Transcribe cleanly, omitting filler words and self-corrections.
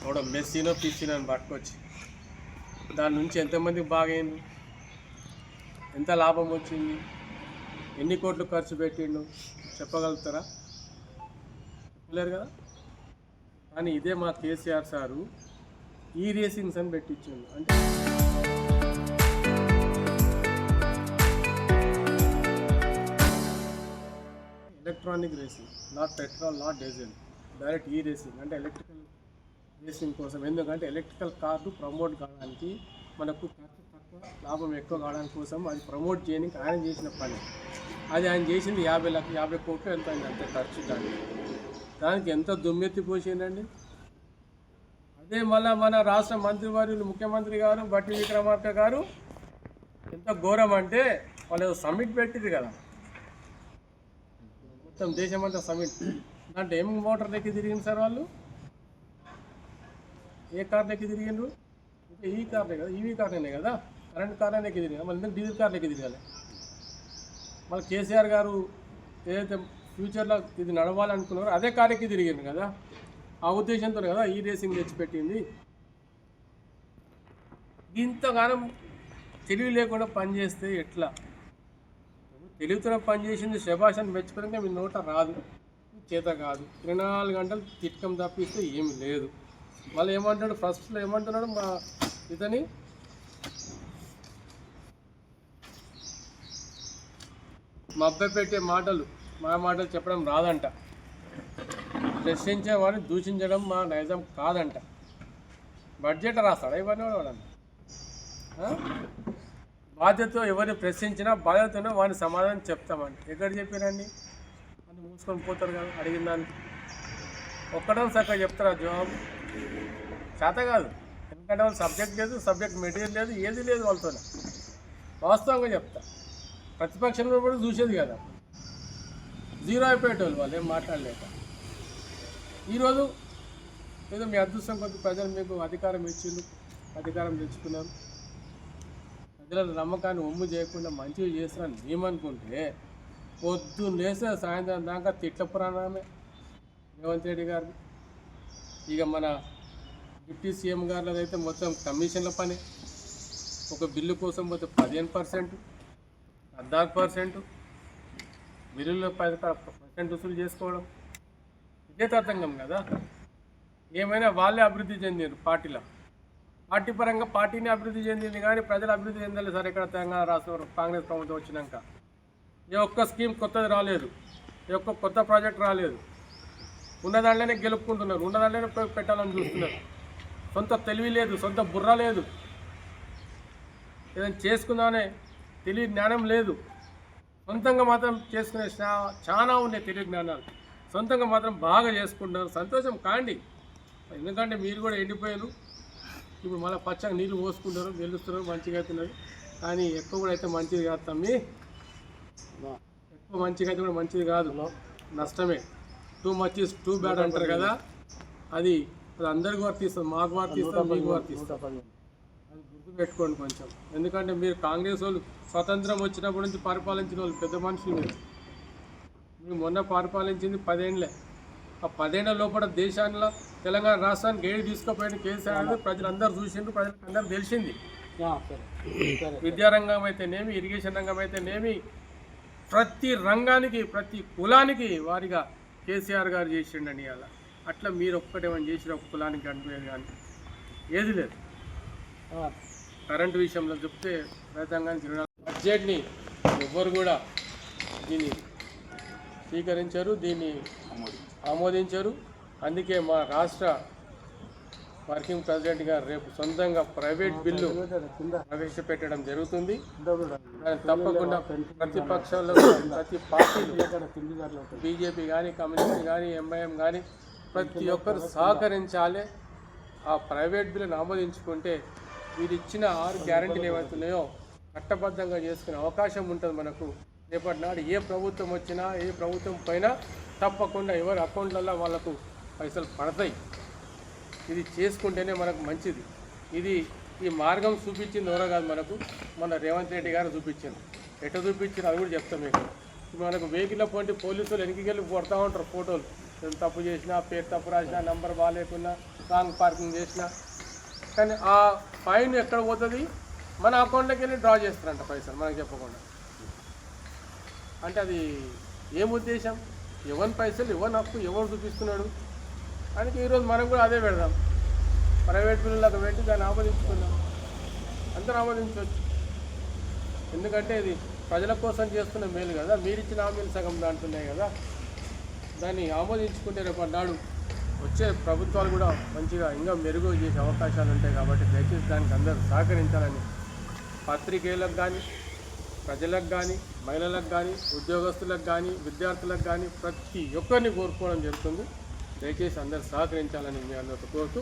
ఒక మెస్సీనో పిస్సీనో అని పట్టుకొచ్చి దాని నుంచి ఎంతమందికి బాగైంది, ఎంత లాభం వచ్చింది, ఎన్ని కోట్లు ఖర్చు పెట్టిండు చెప్పగలుగుతారా? చెప్పలేరు కదా. కానీ ఇదే మా కేసీఆర్ సారు ఈ రేసింగ్స్ అని పెట్టించిండు. అంటే electronic racing, not petrol, not diesel, direct ఈ రేసింగ్ అంటే ఎలక్ట్రికల్ రేసింగ్ కోసం. ఎందుకంటే ఎలక్ట్రికల్ కార్లు ప్రమోట్ కావడానికి, మనకు ఖర్చు తక్కువ లాభం ఎక్కువ కావడానికి కోసం అది ప్రమోట్ చేయడానికి ఆయన చేసిన పని. అది ఆయన చేసింది 50 కోట్లు ఎంత అయింది అంతే ఖర్చు. దానికి ఎంత దుమ్మెత్తి పోసిందండి. అదే మళ్ళీ మన రాష్ట్ర మంత్రివర్యులు ముఖ్యమంత్రి గారు బట్టి విక్రమార్క గారు ఎంత ఘోరం అంటే, వాళ్ళు సమ్మిట్ పెట్టింది కదా, మొత్తం దేశమంతా సమ్మిట్. దాంట్లో ఏం మోటార్ లెక్కి తిరిగింది సార్ వాళ్ళు? ఏ కార్ లెక్కి తిరిగిండ్రు? అంటే ఈ కార్లే కదా, ఈవీ కార్లనే కదా, కరెంట్ కార్లే లెక్కి తిరిగి, మళ్ళీ ఎందుకు డీజిల్ కార్ లెక్కి తిరగాలి? మళ్ళీ కేసీఆర్ గారు ఏదైతే ఫ్యూచర్లో ఇది నడవాలనుకున్నారో అదే కార్ ఎక్కి తిరిగిండ్రు కదా. ఆ ఉద్దేశంతో కదా ఈ రేసింగ్ తెచ్చిపెట్టింది. ఇంతగానం తెలివి లేకుండా పనిచేస్తే ఎట్లా? తెలివితో పనిచేసింది శభాష్ అని మెచ్చుకోవడానికి మీ నోట రాదు, చేత కాదు. 24 గంటలు తిట్టకం తప్పిస్తే ఏమి లేదు. మళ్ళీ ఏమంటాడు, ఫస్ట్లో ఏమంటున్నాడు మా ఇతని, మా అబ్బాయి పెట్టే మాటలు మా మాటలు చెప్పడం రాదంట, ప్రశ్నించేవాడిని దూషించడం మా నైజం కాదంట. బడ్జెట్ రాస్తాడా ఇవన్నీ వాడన్నా? బాధ్యతతో ఎవరిని ప్రశ్నించినా బాధ్యతను వాడిని సమాధానం చెప్తామండి. ఎక్కడ చెప్పారండి అని మూసుకొని పోతారు కదా. అడిగిన దానికి ఒక్కడం చక్కగా చెప్తారా జవాబు? చేత కాదు. ఎందుకంటే వాళ్ళు సబ్జెక్ట్ లేదు, సబ్జెక్ట్ మెటీరియల్ లేదు, ఏది లేదు వాళ్ళతోనే. వాస్తవంగా చెప్తా. ప్రతిపక్షంలో కూడా చూసేది కదా, జీరో అయిపోయేటోళ్ళు వాళ్ళు ఏం మాట్లాడలేక. ఈరోజు ఏదో మీ అదృష్టం కొద్ది ప్రజలు మీకు అధికారం ఇచ్చిండు, అధికారం తెచ్చుకున్నారు. ప్రజల నమ్మకాన్ని ఒమ్ము చేయకుండా మంచిగా చేస్తారని మేమనుకుంటే, పొద్దున్న లేస్తే సాయంత్రం దాకా తిట్ల పురాణమే రేవంత్ రెడ్డి గారు. ఇక మన డిప్యూటీ సీఎం గారిలో అయితే మొత్తం కమిషన్ల పని. ఒక బిల్లు కోసం పోతే 15%, 14%, బిల్లులో 10% వసూలు చేసుకోవడం. ఇదే తతంగం కదా. ఏమైనా వాళ్ళే అభివృద్ధి చెందారు పార్టీలో, పార్టీ పరంగా పార్టీని అభివృద్ధి చెందింది కానీ ప్రజలు అభివృద్ధి చెందాలి సార్. ఇక్కడ తెలంగాణ రాష్ట్రం కాంగ్రెస్ ప్రభుత్వం వచ్చినాక ఏ ఒక్క స్కీమ్ కొత్తది రాలేదు, ఏ ఒక్క కొత్త ప్రాజెక్ట్ రాలేదు. ఉన్నదాంట్లోనే గెలుపుకుంటున్నారు, ఉన్నదాంట్లోనే పెట్టాలని చూస్తున్నారు. సొంత తెలివి లేదు, సొంత బుర్ర లేదు, ఏదైనా చేసుకుందామనే తెలివి జ్ఞానం లేదు. సొంతంగా మాత్రం చేసుకునే చాలా ఉన్నాయి తెలివి జ్ఞానాలు, సొంతంగా మాత్రం బాగా చేసుకుంటున్నారు. సంతోషం కాండి, ఎందుకంటే మీరు కూడా ఎండిపోయారు. ఇప్పుడు మళ్ళీ పచ్చగా నీళ్ళు పోసుకుంటారు, గెలుస్తున్నారు, మంచిగా అవుతున్నారు. కానీ ఎక్కువ కూడా అయితే మంచిది కాదు తమ్మి, ఎక్కువ మంచిగా అయితే కూడా మంచిది కాదు, నష్టమే. Too much is too bad అంటారు కదా, అది అందరికీ వర్తిస్తుంది, మాకు వర్తిస్తుంది, మీకు వర్తిస్తుంది. అది గుర్తుపెట్టుకోండి కొంచెం. ఎందుకంటే మీరు కాంగ్రెస్ వాళ్ళు స్వతంత్రం వచ్చినప్పటి నుంచి పరిపాలించిన వాళ్ళు పెద్ద మనుషులు. మీరు మొన్న పరిపాలించింది 10 ఏళ్ళే. ఆ 10 ఏళ్ల లోపల దేశాల్లో తెలంగాణ రాష్ట్రానికి ఏడు తీసుకుపోయిన కేసీఆర్ అనేది ప్రజలందరూ చూసిండ్రు, ప్రజలకు అందరూ తెలిసింది. విద్యారంగం అయితేనేమి, ఇరిగేషన్ రంగం అయితేనేమి, ప్రతి రంగానికి ప్రతి కులానికి వారిగా కేసీఆర్ గారు చేసిండని. అలా అట్లా మీరు ఒక్కటేమని చేసిన ఒక కులానికి అనిపోయేది కానీ ఏది లేదు. కరెంటు విషయంలో చెప్తే రైతాంగానికి బడ్జెట్ని ఎవ్వరు కూడా దీన్ని స్వీకరించారు, దీన్ని ఆమోదించారు. అందుకే మా రాష్ట్ర వర్కింగ్ ప్రెసిడెంట్ గారు రేపు సొంతంగా ప్రైవేట్ బిల్లు ప్రవేశపెట్టడం జరుగుతుంది. తప్పకుండా ప్రతిపక్షాల్లో ప్రతి పార్టీలు, బీజేపీ కానీ, కమ్యూనిస్ట్ కానీ, ఎంఐఎం కానీ ప్రతి ఒక్కరు సహకరించాలి. ఆ ప్రైవేట్ బిల్లును ఆమోదించుకుంటే వీరు ఇచ్చిన 6 గ్యారెంటీలు ఏమవుతున్నాయో చట్టబద్ధంగా చేసుకునే అవకాశం ఉంటుంది మనకు. రేపటి నాడు ఏ ప్రభుత్వం వచ్చినా, ఏ ప్రభుత్వం పైన తప్పకుండా ఎవరి అకౌంట్లలో వాళ్ళకు పైసలు పడతాయి. ఇది చేసుకుంటేనే మనకు మంచిది. ఇది ఈ మార్గం చూపించింది ఎవరో కాదు, మనకు మన రేవంత్ రెడ్డి గారు చూపించారు. ఎట్లా చూపించారు అది కూడా చెప్తాం మీకు. మనకు వెహికల్లో పోటీ పోలీసులు వెనక్కి వెళ్ళి కొడతా ఉంటారు ఫోటోలు. తప్పు చేసినా, పేరు తప్పు రాసినా, నంబర్ బాగాలేకున్నా, రాంగ్ పార్కింగ్ చేసిన, కానీ ఆ ఫైన్ ఎక్కడ పోతుంది, మన అకౌంట్లోకి వెళ్ళి డ్రా చేస్తారంట పైసలు మనకు చెప్పకుండా. అంటే అది ఏం ఉద్దేశం? ఎవరి పైసలు, ఎవరి హక్కు, ఎవరు చూపిస్తున్నాడు అని ఈరోజు మనం కూడా అదే పెడదాం. ప్రైవేట్ బిల్లులకు పెట్టి దాన్ని ఆమోదించుకుందాం, అందరూ ఆమోదించవచ్చు. ఎందుకంటే ఇది ప్రజల కోసం చేస్తున్న మేలు కదా, మీరిచ్చిన హామీలు సగం దాంటున్నాయి కదా, దాన్ని ఆమోదించుకుంటే రేపు అన్నాడు వచ్చే ప్రభుత్వాలు కూడా మంచిగా ఇంకా మెరుగు చేసే అవకాశాలు ఉంటాయి. కాబట్టి దయచేసి దానికి అందరూ సహకరించాలని పత్రికేయులకు కానీ, ప్రజలకు కానీ, మహిళలకు కానీ, ఉద్యోగస్తులకు కానీ, విద్యార్థులకు కానీ ప్రతి ఒక్కరిని కోరుకోవడం జరుగుతుంది. దయచేసి అందరూ సహకరించాలని మీ అందరితో కోరుతూ